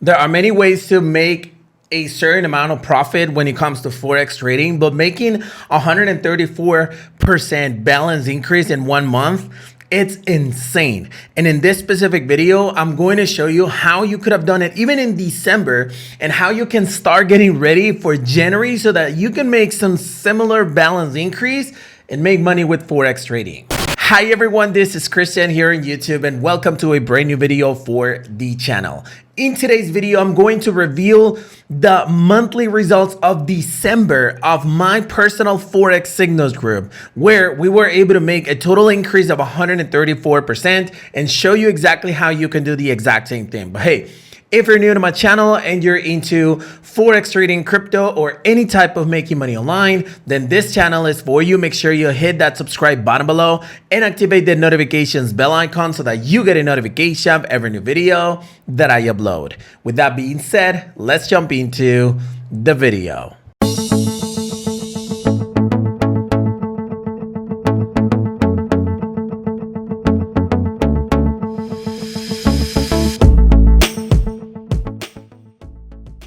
There are many ways to make a certain amount of profit when it comes to Forex trading, but making 134% balance increase in 1 month, it's insane. And in this specific video, I'm going to show you how you could have done it even in December and how you can start getting ready for January so that you can make some similar balance increase and make money with Forex trading. Hi everyone, this is Christian here on YouTube and welcome to a brand new video for the channel. In today's video, I'm going to reveal the monthly results of December of my personal Forex signals group, where we were able to make a total increase of 134% and show you exactly how you can do the exact same thing. But hey, if you're new to my channel and you're into Forex trading, crypto, or any type of making money online, then this channel is for you. Make sure you hit that subscribe button below and activate the notifications bell icon so that you get a notification of every new video that I upload. With that being said, let's jump into the video.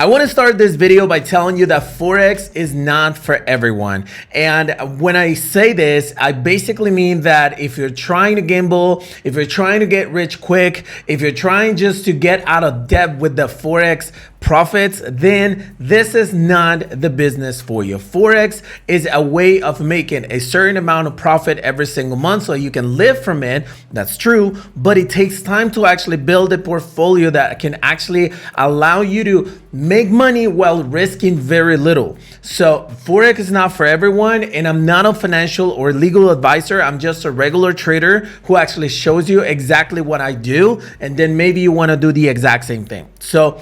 I want to start this video by telling you that Forex is not for everyone. And when I say this, I basically mean that if you're trying to gamble, if you're trying to get rich quick, if you're trying just to get out of debt with the Forex profits, then this is not the business for you. Forex is a way of making a certain amount of profit every single month so you can live from it. That's true, but it takes time to actually build a portfolio that can actually allow you to make money while risking very little. So Forex is not for everyone, and I'm not a financial or legal advisor. I'm just a regular trader who actually shows you exactly what I do, and then maybe you want to do the exact same thing. So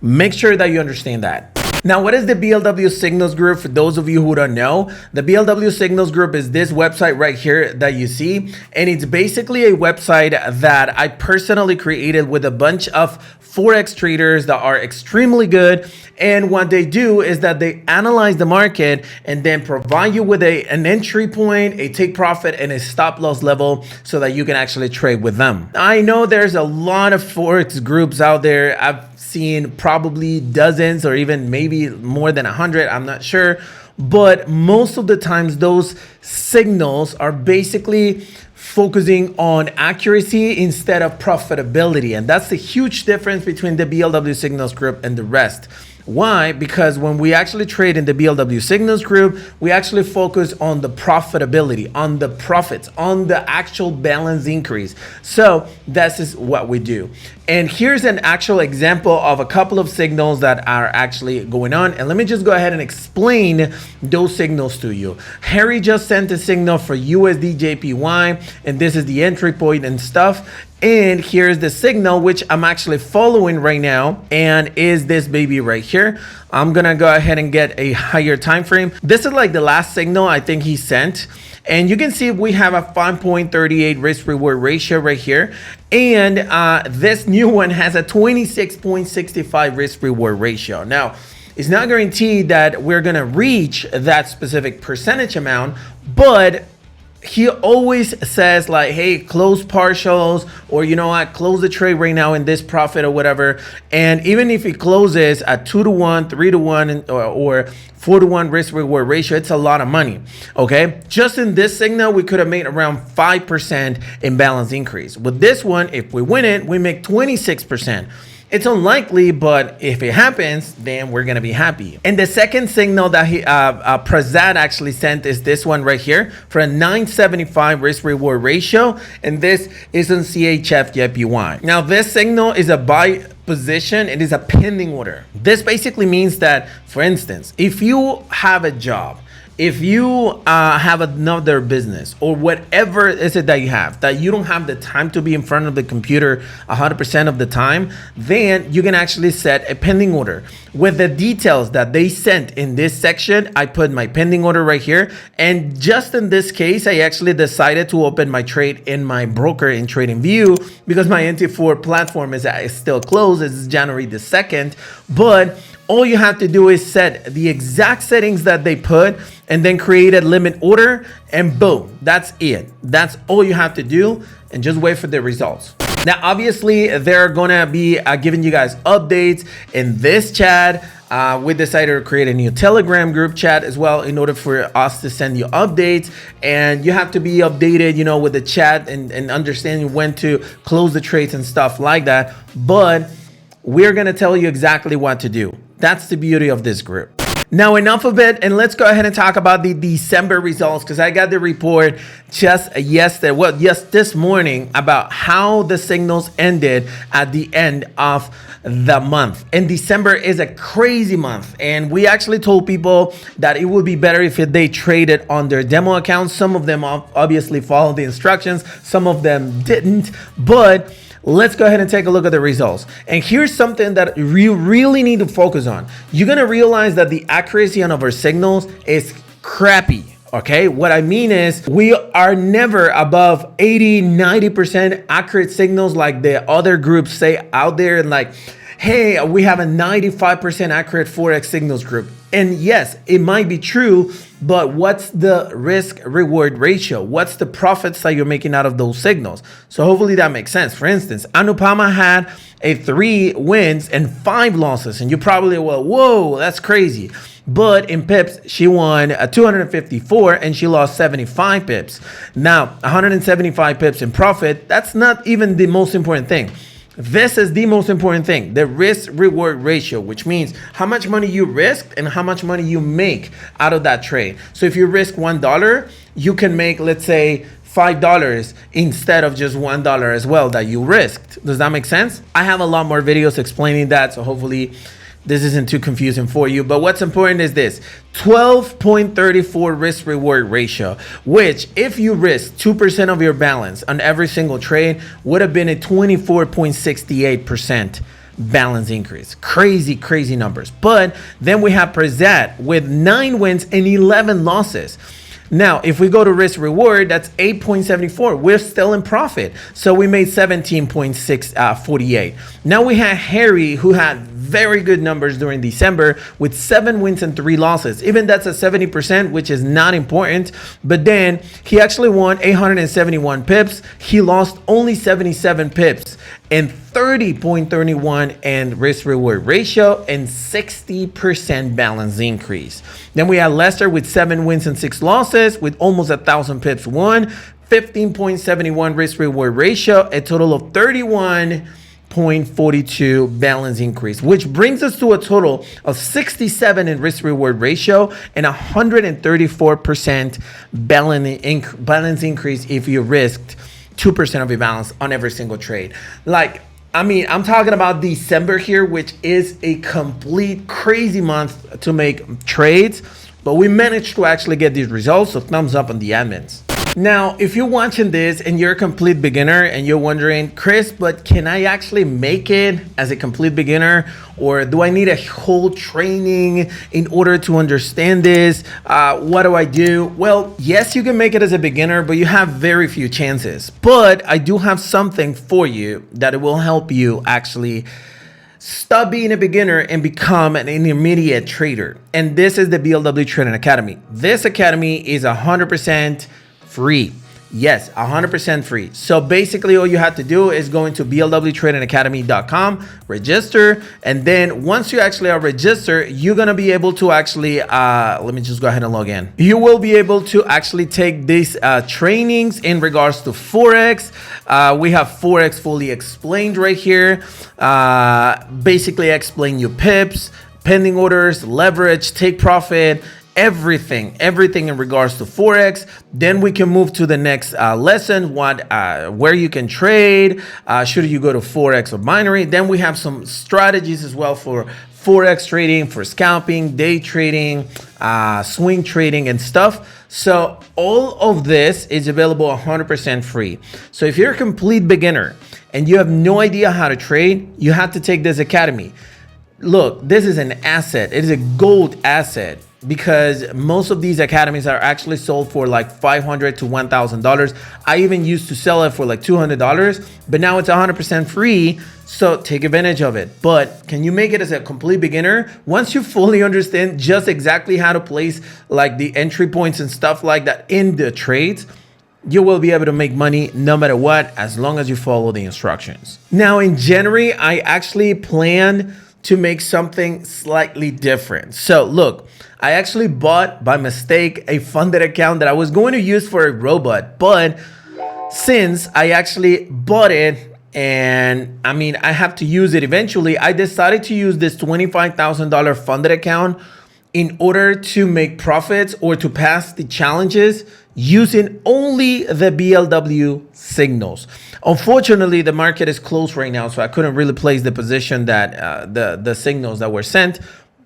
make sure that you understand that. Now, what is the BLW Signals Group? For those of you who don't know, the BLW Signals Group is this website right here that you see. And it's basically a website that I personally created with a bunch of Forex traders that are extremely good. And what they do is that they analyze the market and then provide you with an entry point, a take profit, and a stop loss level so that you can actually trade with them. I know there's a lot of Forex groups out there. I've seen probably dozens or even maybe more than 100, I'm not sure. But most of the times those signals are basically focusing on accuracy instead of profitability. And that's the huge difference between the BLW Signals Group and the rest. Why? Because when we actually trade in the BLW Signals Group, we actually focus on the profitability, on the profits, on the actual balance increase. So this is what we do. And here's an actual example of a couple of signals that are actually going on. And let me just go ahead and explain those signals to you. Harry just sent a signal for USD JPY, and this is the entry point and stuff. And here's the signal, which I'm actually following right now, and is this baby right here. I'm gonna go ahead and get a higher time frame. This is like the last signal I think he sent. And you can see we have a 5.38 risk reward ratio right here. And this new one has a 26.65 risk reward ratio. Now, it's not guaranteed that we're gonna reach that specific percentage amount, but he always says like, hey, close partials, or you know what, close the trade right now in this profit or whatever. And even if he closes at 2-to-1, 3-to-1, or 4-to-1 risk reward ratio, it's a lot of money. Okay, just in this signal, we could have made around 5% in balance increase. With this one, if we win it, we make 26%. It's unlikely, but if it happens, then we're gonna be happy. And the second signal that Prasad actually sent is this one right here for a 975 risk reward ratio, and this is on CHF JPY. Now this signal is a buy position. It is a pending order. This basically means that, for instance, if you have a job, if you have another business or whatever is it that you have, that you don't have the time to be in front of the computer 100% of the time, then you can actually set a pending order. With the details that they sent in this section, I put my pending order right here. And just in this case, I actually decided to open my trade in my broker in TradingView because my NT4 platform is still closed. It's January the 2nd, but all you have to do is set the exact settings that they put and then create a limit order, and boom, that's it. That's all you have to do, and just wait for the results. Now, obviously, they're gonna be giving you guys updates in this chat. We decided to create a new Telegram group chat as well in order for us to send you updates, and you have to be updated, you know, with the chat and understanding when to close the trades and stuff like that. But we're gonna tell you exactly what to do. That's the beauty of this group. Now, enough of it, and let's go ahead and talk about the December results, because I got the report just yesterday, well, this morning, about how the signals ended at the end of the month. And December is a crazy month, and we actually told people that it would be better if they traded on their demo accounts. Some of them obviously followed the instructions, some of them didn't, but let's go ahead and take a look at the results. And here's something that you really need to focus on. You're gonna realize that the accuracy on our signals is crappy. Okay, what I mean is we are never above 80-90% accurate signals like the other groups say out there, and like, hey, we have a 95% accurate Forex signals group. And yes, it might be true, but what's the risk reward ratio? What's the profits that you're making out of those signals? So hopefully that makes sense. For instance, Anupama had 3 wins and 5 losses, and you probably, well, whoa, that's crazy. But in pips, she won 254 and she lost 75 pips. Now, 175 pips in profit, that's not even the most important thing. This is the most important thing, the risk reward ratio, which means how much money you risked and how much money you make out of that trade. So if you risk $1, you can make, let's say, $5 instead of just $1 as well that you risked. Does that make sense? I have a lot more videos explaining that, so hopefully this isn't too confusing for you. But what's important is this: 12.34 risk reward ratio, which if you risk 2% of your balance on every single trade would have been a 24.68% balance increase. Crazy, crazy numbers. But then we have Prezat with 9 wins and 11 losses. Now, if we go to risk reward, that's 8.74. We're still in profit. So we made 17.648. Now we had Harry, who had very good numbers during December with 7 wins and 3 losses. Even that's a 70%, which is not important. But then he actually won 871 pips. He lost only 77 pips and 30.31 and risk reward ratio and 60% balance increase. Then we had Lester with 7 wins and 6 losses with almost 1,000 pips won, 15.71 risk reward ratio, a total of 31.42 balance increase, which brings us to a total of 67 in risk reward ratio and 134% balance increase if you risked 2% of your balance on every single trade. Like, I mean, I'm talking about December here, which is a complete crazy month to make trades, but we managed to actually get these results, so thumbs up on the admins. Now, if you're watching this and you're a complete beginner and you're wondering, Chris, but can I actually make it as a complete beginner? Or do I need a whole training in order to understand this? What do I do? Well, yes, you can make it as a beginner, but you have very few chances. But I do have something for you that will help you actually stop being a beginner and become an intermediate trader. And this is the BLW Trading Academy. This academy is 100% free. Yes, 100% free. So basically all you have to do is go into blwtradingacademy.com, register, and then once you actually are registered, you're gonna be able to actually, let me just go ahead and log in. You will be able to actually take these trainings in regards to Forex. We have Forex fully explained right here. Basically explain your pips, pending orders, leverage, take profit, everything in regards to Forex. Then we can move to the next lesson, where you can trade, should you go to Forex or binary. Then we have some strategies as well for Forex trading, for scalping, day trading, swing trading and stuff. So all of this is available 100% free. So if you're a complete beginner and you have no idea how to trade, you have to take this academy. Look, this is an asset. It is a gold asset, because most of these academies are actually sold for like $500 to $1,000. I even used to sell it for like $200, but now it's 100% free. So take advantage of it. But can you make it as a complete beginner? Once you fully understand just exactly how to place like the entry points and stuff like that in the trades, you will be able to make money no matter what, as long as you follow the instructions. Now in January, I actually plan to make something slightly different. So look, I actually bought by mistake a funded account that I was going to use for a robot, but since I actually bought it, and I mean, I have to use it eventually, I decided to use this $25,000 funded account in order to make profits or to pass the challenges using only the BLW signals. Unfortunately, the market is closed right now, so I couldn't really place the position that the signals that were sent.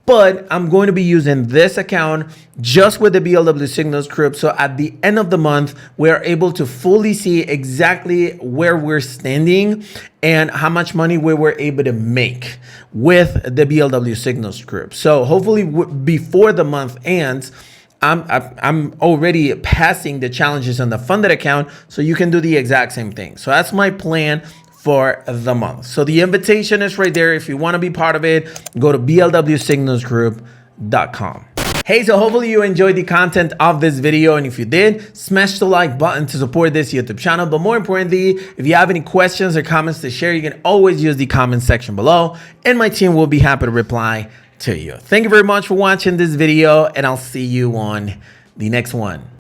But I'm going to be using this account just with the BLW signals group. So at the end of the month, we're able to fully see exactly where we're standing and how much money we were able to make with the BLW signals group. So hopefully before the month ends, I'm already passing the challenges on the funded account, so you can do the exact same thing. So that's my plan for the month. So the invitation is right there. If you want to be part of it, go to blwsignalsgroup.com. Hey, so hopefully you enjoyed the content of this video, and if you did, smash the like button to support this YouTube channel. But more importantly, if you have any questions or comments to share, you can always use the comment section below, and my team will be happy to reply to you. Thank you very much for watching this video, and I'll see you on the next one.